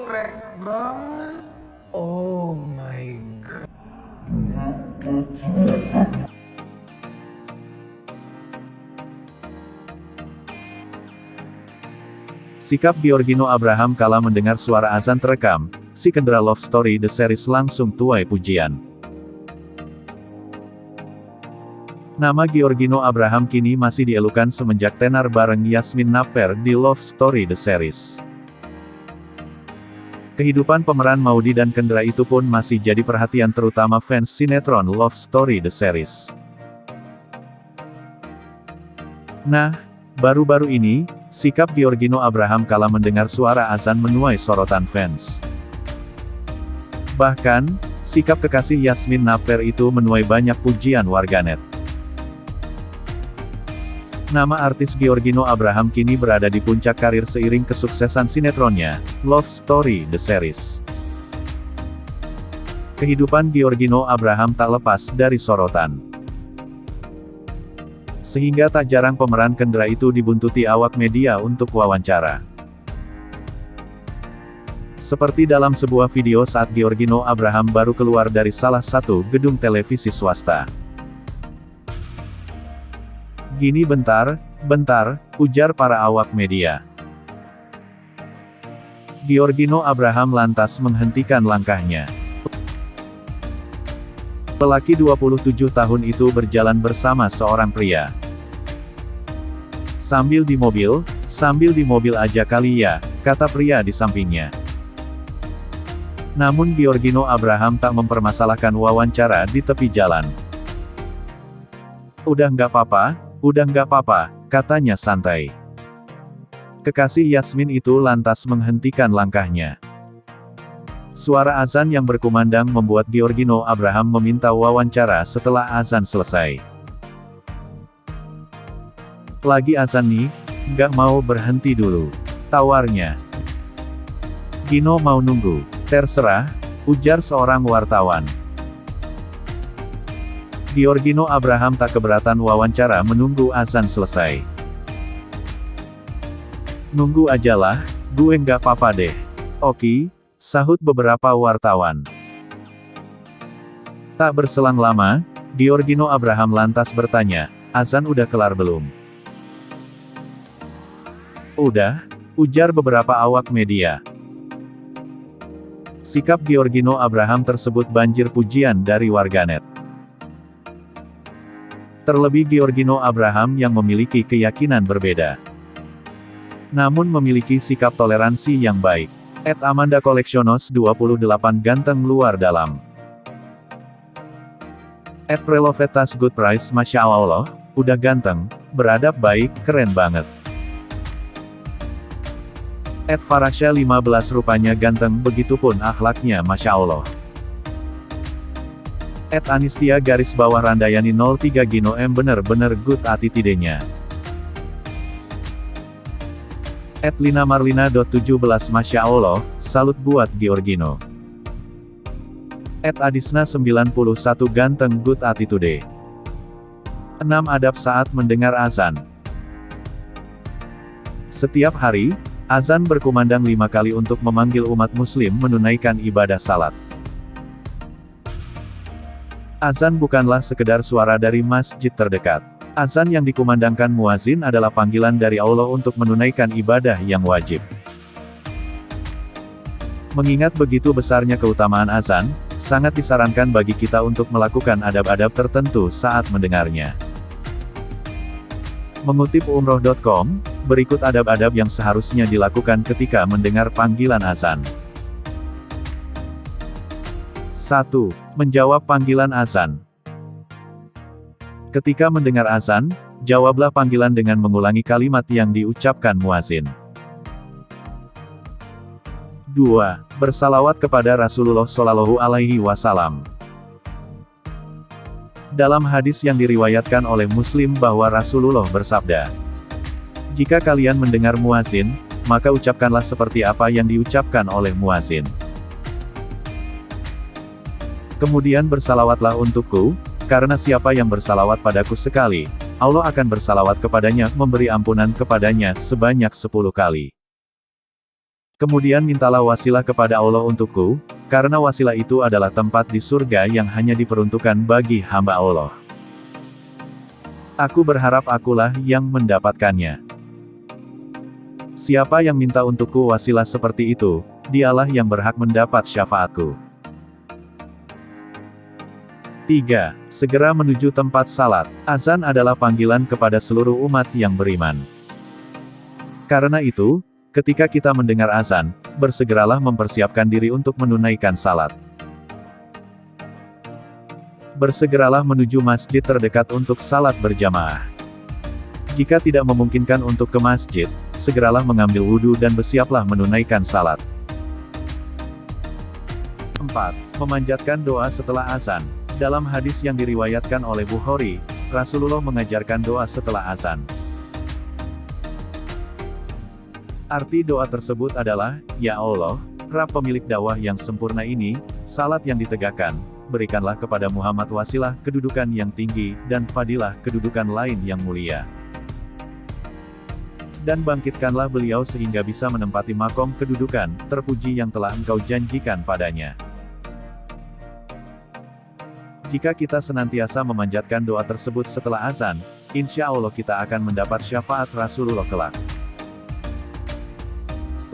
geprek banget. Oh my god. Sikap Giorgino Abraham kala mendengar suara azan terekam, si Kendra Love Story The Series langsung tuai pujian. Nama Giorgino Abraham kini masih dielukan semenjak tenar bareng Yasmin Naper di Love Story The Series. Kehidupan pemeran Maudy dan Kendra itu pun masih jadi perhatian terutama fans sinetron Love Story The Series. Nah, baru-baru ini, sikap Giorgino Abraham kala mendengar suara azan menuai sorotan fans. Bahkan, sikap kekasih Yasmin Naper itu menuai banyak pujian warganet. Nama artis Giorgino Abraham kini berada di puncak karir seiring kesuksesan sinetronnya, Love Story The Series. Kehidupan Giorgino Abraham tak lepas dari sorotan. Sehingga tak jarang pemeran Kendra itu dibuntuti awak media untuk wawancara. Seperti dalam sebuah video saat Giorgino Abraham baru keluar dari salah satu gedung televisi swasta. Gini bentar, ujar para awak media. Giorgino Abraham lantas menghentikan langkahnya. Lelaki 27 tahun itu berjalan bersama seorang pria. Sambil di mobil aja kali ya, kata pria di sampingnya. Namun Giorgino Abraham tak mempermasalahkan wawancara di tepi jalan. Udah nggak apa-apa, katanya santai. Kekasih Yasmin itu lantas menghentikan langkahnya. Suara azan yang berkumandang membuat Giorgino Abraham meminta wawancara setelah azan selesai. Lagi azan nih, nggak mau berhenti dulu, tawarnya. Gino mau nunggu, terserah, ujar seorang wartawan. Giorgino Abraham tak keberatan wawancara menunggu azan selesai. Nunggu ajalah, gue nggak apa-apa deh. Oke, sahut beberapa wartawan. Tak berselang lama, Giorgino Abraham lantas bertanya, azan udah kelar belum? Udah, ujar beberapa awak media. Sikap Giorgino Abraham tersebut banjir pujian dari warganet. Terlebih Giorgino Abraham yang memiliki keyakinan berbeda. Namun memiliki sikap toleransi yang baik. Amanda Collectionos 28 ganteng luar dalam. Prelovetas Good Price Masya Allah, udah ganteng, beradab baik, keren banget. Farasya 15 rupanya ganteng begitupun akhlaknya Masya Allah. Anistia _Randayani 03 Gino bener-bener good attitude-nya. Lina Marlina 17 Masya Allah, salut buat Giorgino. Adisna 91 ganteng good attitude. 6 adab saat mendengar azan. Setiap hari, azan berkumandang 5 kali untuk memanggil umat muslim menunaikan ibadah salat. Azan bukanlah sekedar suara dari masjid terdekat. Azan yang dikumandangkan muazin adalah panggilan dari Allah untuk menunaikan ibadah yang wajib. Mengingat begitu besarnya keutamaan azan, sangat disarankan bagi kita untuk melakukan adab-adab tertentu saat mendengarnya. Mengutip umroh.com, berikut adab-adab yang seharusnya dilakukan ketika mendengar panggilan azan. 1. Menjawab panggilan azan. Ketika mendengar azan, jawablah panggilan dengan mengulangi kalimat yang diucapkan muazin. 2. Bersalawat kepada Rasulullah Shallallahu Alaihi Wasallam. Dalam hadis yang diriwayatkan oleh Muslim bahwa Rasulullah bersabda, jika kalian mendengar muazin, maka ucapkanlah seperti apa yang diucapkan oleh muazin. Kemudian bersalawatlah untukku, karena siapa yang bersalawat padaku sekali, Allah akan bersalawat kepadanya, memberi ampunan kepadanya sebanyak 10 kali. Kemudian mintalah wasilah kepada Allah untukku, karena wasilah itu adalah tempat di surga yang hanya diperuntukkan bagi hamba Allah. Aku berharap akulah yang mendapatkannya. Siapa yang minta untukku wasilah seperti itu, dialah yang berhak mendapat syafaatku. 3. Segera menuju tempat salat. Azan adalah panggilan kepada seluruh umat yang beriman. Karena itu, ketika kita mendengar azan, bersegeralah mempersiapkan diri untuk menunaikan salat. Bersegeralah menuju masjid terdekat untuk salat berjamaah. Jika tidak memungkinkan untuk ke masjid, segeralah mengambil wudhu dan bersiaplah menunaikan salat. 4. Memanjatkan doa setelah azan. Dalam hadis yang diriwayatkan oleh Bukhari, Rasulullah mengajarkan doa setelah azan. Arti doa tersebut adalah, Ya Allah, Rabb pemilik dakwah yang sempurna ini, salat yang ditegakkan, berikanlah kepada Muhammad wasilah kedudukan yang tinggi, dan fadilah kedudukan lain yang mulia. Dan bangkitkanlah beliau sehingga bisa menempati makom kedudukan, terpuji yang telah Engkau janjikan padanya. Jika kita senantiasa memanjatkan doa tersebut setelah azan, insya Allah kita akan mendapat syafaat Rasulullah kelak.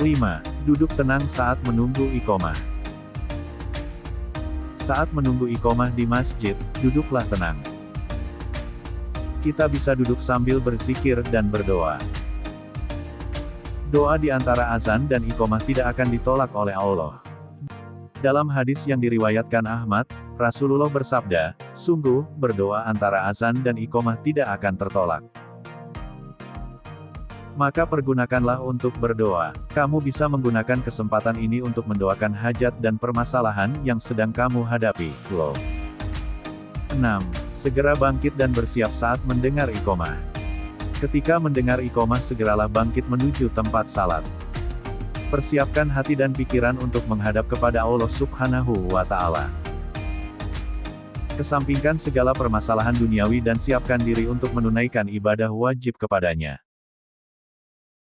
5. Duduk tenang saat menunggu iqomah. Saat menunggu iqomah di masjid, duduklah tenang. Kita bisa duduk sambil berzikir dan berdoa. Doa di antara azan dan iqomah tidak akan ditolak oleh Allah. Dalam hadis yang diriwayatkan Ahmad, Rasulullah bersabda, sungguh, berdoa antara azan dan iqomah tidak akan tertolak. Maka pergunakanlah untuk berdoa. Kamu bisa menggunakan kesempatan ini untuk mendoakan hajat dan permasalahan yang sedang kamu hadapi. Loh. 6. Segera bangkit dan bersiap saat mendengar iqomah. Ketika mendengar iqomah segeralah bangkit menuju tempat salat. Persiapkan hati dan pikiran untuk menghadap kepada Allah Subhanahu wa Ta'ala. Kesampingkan segala permasalahan duniawi dan siapkan diri untuk menunaikan ibadah wajib kepadanya.